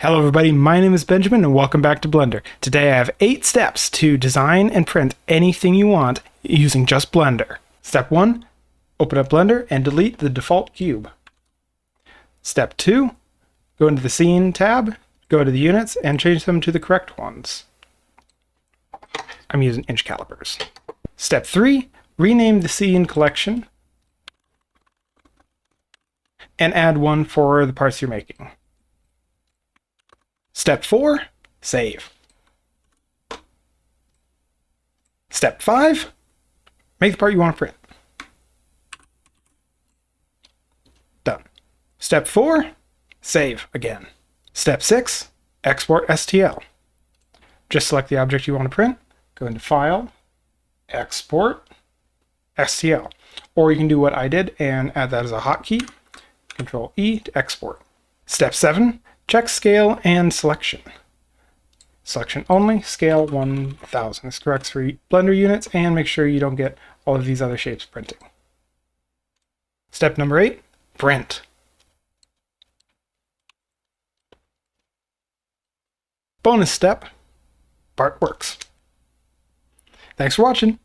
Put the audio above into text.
Hello everybody, my name is Benjamin and welcome back to Blender. Today I have 8 steps to design and print anything you want using just Blender. Step 1, open up Blender and delete the default cube. Step 2, go into the Scene tab, go to the units and change them to the correct ones. I'm using inch calipers. Step 3, rename the scene collection and add one for the parts you're making. Step 4, save. Step 5, make the part you want to print. Done. Step 4, save again. Step 6, export STL. Just select the object you want to print, go into File, Export, STL. Or you can do what I did and add that as a hotkey, Control E to export. Step 7, check scale and selection. Selection only, scale 1000. This corrects for Blender units and make sure you don't get all of these other shapes printing. Step number 8, print. Bonus step, part works. Thanks for watching.